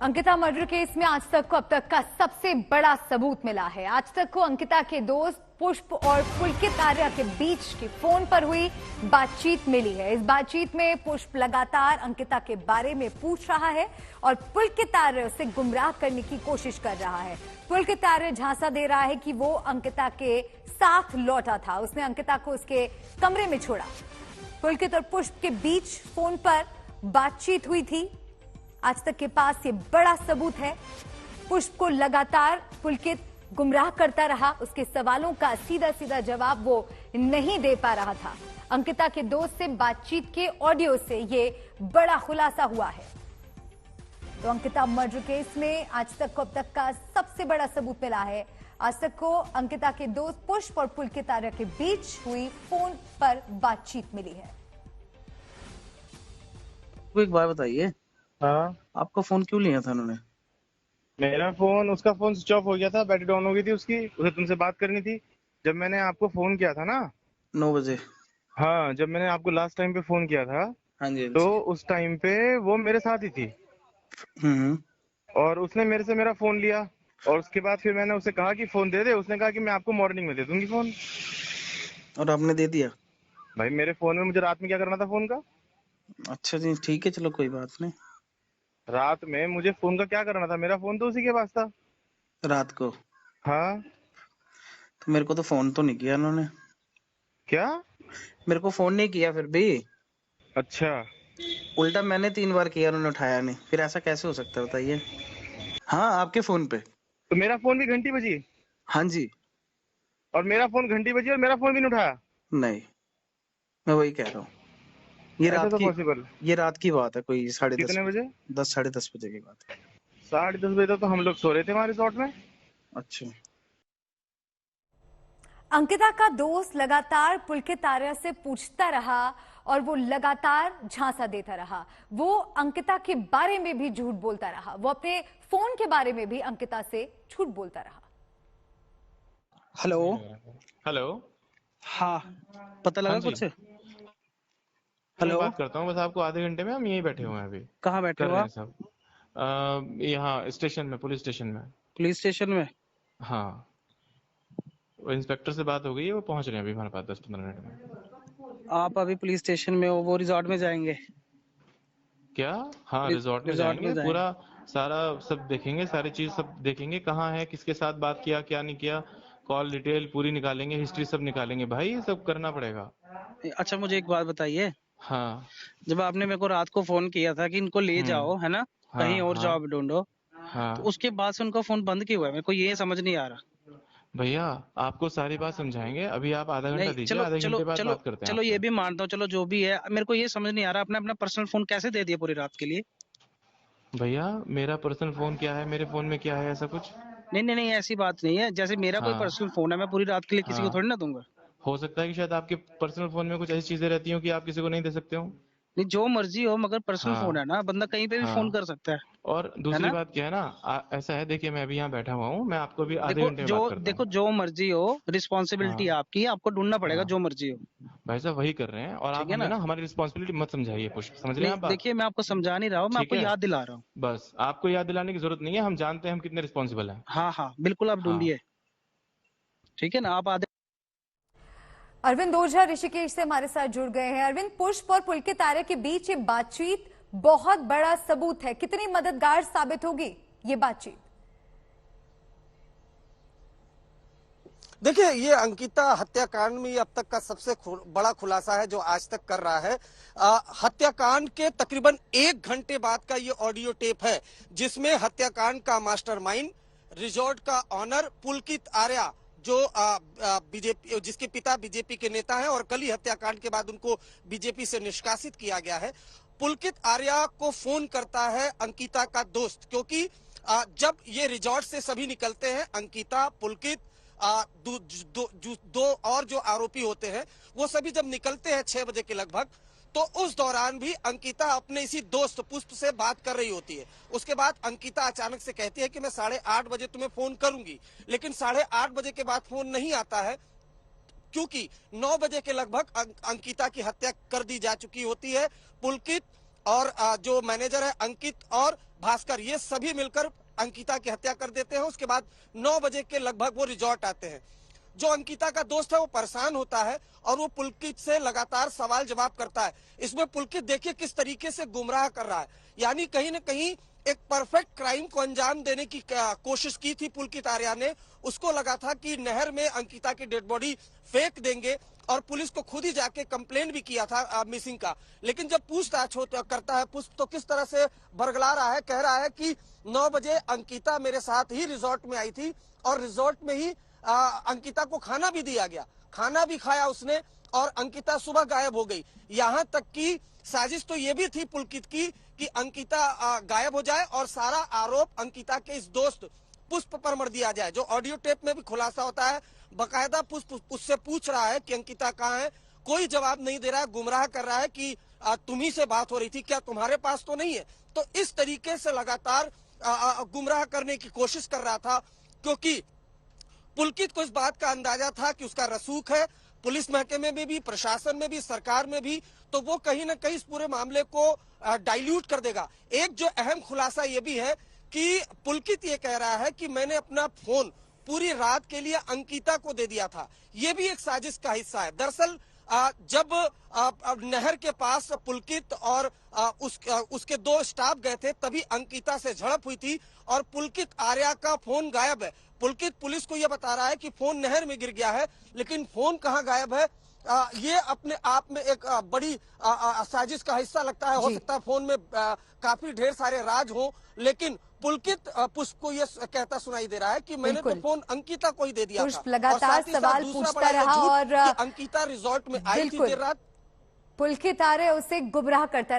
Ankita murder case में आज तक को अब तक का सबसे बड़ा सबूत मिला है। आज तक को अंकिता के दोस्त पुष्प और पुलकित आर्या के बीच की फोन पर हुई बातचीत मिली है। इस बातचीत में पुष्प लगातार अंकिता के बारे में पूछ रहा है और पुलकित आर्या उसे गुमराह करने की कोशिश कर रहा है। पुलकित आर्या झांसा दे रहा है कि वो अंकिता के साथ लौटा था, उसने अंकिता को उसके कमरे में छोड़ा। पुलकित और पुष्प के बीच फोन पर बातचीत हुई थी। आज तक के पास ये बड़ा सबूत है। पुष्प को लगातार पुलकित गुमराह करता रहा, उसके सवालों का सीधा सीधा जवाब वो नहीं दे पा रहा था। अंकिता के दोस्त से बातचीत के ऑडियो से ये बड़ा खुलासा हुआ है। तो अंकिता मर्डर केस में आज तक को अब तक का सबसे बड़ा सबूत मिला है। आज तक को अंकिता के दोस्त पुष्प और पुलकित आर्या के बीच हुई फोन पर बातचीत मिली है। एक बात बताइए, हाँ, आपका फोन क्यों लिया था उन्होंने? मेरा फोन, उसका फोन स्विच ऑफ हो गया था, बैटरी डाउन हो गई थी उसकी। उसे तुमसे बात करनी थी। जब मैंने आपको फोन किया था ना, 9 बजे। हाँ, जब मैंने आपको लास्ट टाइम पे फोन किया था, हाँ जी। तो उस टाइम पे वो मेरे साथ ही थी हम्म। और उसने मेरे से मेरा फोन लिया। और उसके बाद फिर मैंने उसे कहा कि फोन दे दे। उसने कहा कि मैं आपको मॉर्निंग में दे दूंगी फोन। और आपने दे दिया? भाई, मेरे फोन में मुझे रात में क्या करना था फोन का? अच्छा जी, ठीक है, चलो कोई बात नहीं। रात में मुझे फोन का क्या करना था? मेरा फोन तो उसी के पास था। रात को? हाँ। तो मेरे को तो फोन तो नहीं किया उन्होंने। क्या? मेरे को फोन नहीं किया फिर भी। अच्छा। उल्टा मैंने 3 बार किया, उन्होंने उठाया नहीं। फिर ऐसा कैसे हो सकता है बताइए? हाँ, आपके फोन पे। तो मेरा फोन भी घंटी बजी हाँ जी। और मेरा फोन घंटी बजी और मेरा फोन भी नहीं उठाया? नहीं, मैं वही कह रहा हूँ। ये ऐसा रात तो की पॉसिबल? ये रात की बात है, कोई 10:30 कितने बजे। बजे? 10 साढ़े 10 बजे की बात है। 10:30 बजे तक तो हम लोग सो रहे थे वहां रिसोर्ट में। अच्छा। अंकिता का दोस्त लगातार पुलकित आर्या से पूछता रहा और वो लगातार झांसा देता रहा। वो अंकिता के बारे में भी झूठ बोलता रहा, वो अपने फोन के बारे में भी अंकिता से झूठ बोलता रहा। हेलो। हेलो। हाँ, पता लगा हाँ जी। कुछ? मैं हेलो। बात करता हूँ बस आपको आधे घंटे में। हम यहीं बैठे हुए हैं अभी। कहाँ बैठे कर हो रहे हैं आप? सब यहाँ स्टेशन में, पुलिस स्टेशन में। पुलिस स्टेशन में? हाँ, वो इंस्पेक्टर से बात हो गई है, वो पहुंच रहे हैं अभी हमारे पास 10-15 मिनट में। आप अभी पुलिस स्टेशन में हो, वो रिजॉर्ट में जाएंगे? क्या? हाँ, रिजॉर्ट में रिजॉर्ट में जाएंगे, जाएंगे। पूरा सारा सब देखेंगे, सारी चीज सब देखेंगे, कहाँ है, किसके साथ बात किया, क्या नहीं किया, कॉल डिटेल पूरी निकालेंगे, हिस्ट्री सब निकालेंगे। भाई ये सब करना पड़ेगा। अच्छा, मुझे एक बात बताइए। हाँ। जब आपने मेरे को रात को फोन किया था कि इनको ले जाओ, है ना, हाँ कहीं और हाँ जॉब ढूंढो, तो हाँ। उसके बाद से उनका फोन बंद क्यों हुआ है? मेरे को ये समझ नहीं आ रहा। भैया, आपको सारी बात समझाएंगे। अभी आप आधा घंटा नहीं, दीजिए, चलो आधे चलो घंटे बाद चलो बात करते हैं चलो, ये आपसे। भी मानता हूँ, चलो जो भी है। मेरे को ये समझ नहीं आ रहा, आपने अपना पर्सनल फोन कैसे दे दिया पूरी रात के लिए? भैया, मेरा पर्सनल फोन क्या है, मेरे फोन में क्या है, ऐसा कुछ? नहीं नहीं नहीं, ऐसी बात नहीं है। जैसे मेरा कोई हाँ पर्सनल फोन है, मैं पूरी रात के लिए किसी को हाँ। थोड़ी ना दूंगा। हो सकता है कि शायद आपके पर्सनल फोन में कुछ ऐसी चीजें रहती हो कि आप किसी को नहीं दे सकते हो। नहीं, जो मर्जी हो, मगर पर्सनल फोन हाँ है ना, बंदा कहीं पे भी फोन हाँ। कर सकता और है दूसरी ना। बात क्या है ना, ऐसा है, देखिए मैं अभी यहाँ बैठा हुआ हूँ, मैं आपको अभी आधे देखो घंटे में जो बात करता देखो हूँ। जो मर्जी हो, रिस्पॉन्सिबिलिटी हाँ आपकी, आपको ढूंढना पड़ेगा हाँ। जो मर्जी हो। भाई साहब वही कर रहे हैं, और आप ठीक है हमें ना। ना हमारी रिस्पॉन्सिबिलिटी मत समझाइए पुष्प, समझ रहे हैं नहीं, आप बात? देखिए, मैं आपको समझा नहीं रहा हूँ, मैं ठीक आपको है। याद दिला रहा हूँ। बस आपको याद दिलाने की जरूरत नहीं है, हम जानते हैं हम कितने रिस्पॉन्सिबल हैं। हाँ हाँ, बिल्कुल, आप हाँ। ढूंढिए। ठीक है ना, आप आधे। अरविंद ओझा ऋषिकेश से हमारे साथ जुड़ गए हैं। अरविंद, पुष्प और पुलकित आर्या के बीच ये बातचीत बहुत बड़ा सबूत है, कितनी मददगार साबित होगी ये बातचीत? देखिए, ये अंकिता हत्याकांड में ये अब तक का सबसे बड़ा खुलासा है जो आज तक कर रहा है। हत्याकांड के तकरीबन 1 घंटे बाद का ये ऑडियो टेप है जिसमें हत्याकांड का मास्टरमाइंड, रिजॉर्ट का ऑनर पुलकित आर्या, जो बीजेपी, जिसके पिता बीजेपी के नेता हैं और कल ही हत्याकांड के बाद उनको बीजेपी से निष्कासित किया गया है। पुलकित आर्या को फोन करता है अंकिता का दोस्त, क्योंकि जब ये रिजॉर्ट से सभी निकलते हैं, अंकिता, पुलकित, दो और जो आरोपी होते हैं, वो सभी जब निकलते हैं 6 बजे के लगभग, तो उस दौरान भी अंकिता अपने इसी दोस्त पुष्प से बात कर रही होती है। उसके बाद अंकिता अचानक से कहती है कि मैं 8:30 बजे तुम्हें फोन करूंगी, लेकिन 8:30 बजे के बाद फोन नहीं आता है, क्योंकि 9 बजे के लगभग अंकिता की हत्या कर दी जा चुकी होती है। पुलकित और जो मैनेजर है अंकित और भास्कर, ये सभी मिलकर अंकिता की हत्या कर देते हैं। उसके बाद 9 बजे के लगभग वो रिजॉर्ट आते हैं। जो अंकिता का दोस्त है वो परेशान होता है और वो पुलकित से लगातार सवाल जवाब करता है। इसमें पुलकित देखिए किस तरीके से गुमराह कर रहा है, यानी कहीं न कहीं एक परफेक्ट क्राइम को अंजाम देने की कोशिश की थी पुलकित आर्या ने। उसको लगा था कि नहर में अंकिता की डेड बॉडी फेंक देंगे और पुलिस को खुद ही जाके कंप्लेन भी किया था मिसिंग का। लेकिन जब पूछताछ करता है तो किस तरह से बरगला रहा है, कह रहा है कि 9 बजे अंकिता मेरे साथ ही रिजॉर्ट में आई थी और रिजॉर्ट में ही अंकिता को खाना भी दिया गया, खाना भी खाया उसने और अंकिता सुबह गायब हो गई। यहाँ तक कि साजिश तो ये भी थी पुलकित की कि अंकिता गायब हो जाए और सारा आरोप अंकिता के इस दोस्त पुष्प पर मर दिया जाए। जो ऑडियो टेप में भी खुलासा होता है, बकायदा पुष्प उससे पूछ रहा है कि अंकिता कहाँ है, कोई जवाब नहीं दे रहा है, गुमराह कर रहा है कि तुम्ही से बात हो रही थी, क्या तुम्हारे पास तो नहीं है। तो इस तरीके से लगातार गुमराह करने की कोशिश कर रहा था, क्योंकि पुलकित को इस बात का अंदाजा था कि उसका रसूख है पुलिस महकमे में भी, प्रशासन में भी, सरकार में भी, तो वो कहीं ना कहीं इस पूरे मामले को डाइल्यूट कर देगा। एक जो अहम खुलासा ये भी है कि पुलकित ये कह रहा है कि मैंने अपना फोन पूरी रात के लिए अंकिता को दे दिया था। ये भी एक साजिश का हिस्सा है। दरअसल जब नहर के पास पुलकित और उसके 2 स्टाफ गए थे, तभी अंकिता से झड़प हुई थी और पुलकित आर्या का फोन गायब है। पुलकित पुलिस को यह बता रहा है कि फोन नहर में गिर गया है, लेकिन फोन कहाँ गायब है, ये अपने आप में एक बड़ी साजिश का हिस्सा लगता है। हो सकता है फोन में काफी ढेर सारे राज हो, लेकिन पुलकित पुष्प को ये कहता सुनाई दे रहा है कि मैंने तो फोन अंकिता को ही दे दिया था। पुष्प लगातार सवाल पूछता रहा और अंकिता रिजॉर्ट में आई थी देर रात, पुलकित आर्या उसे गुमराह करता रहा।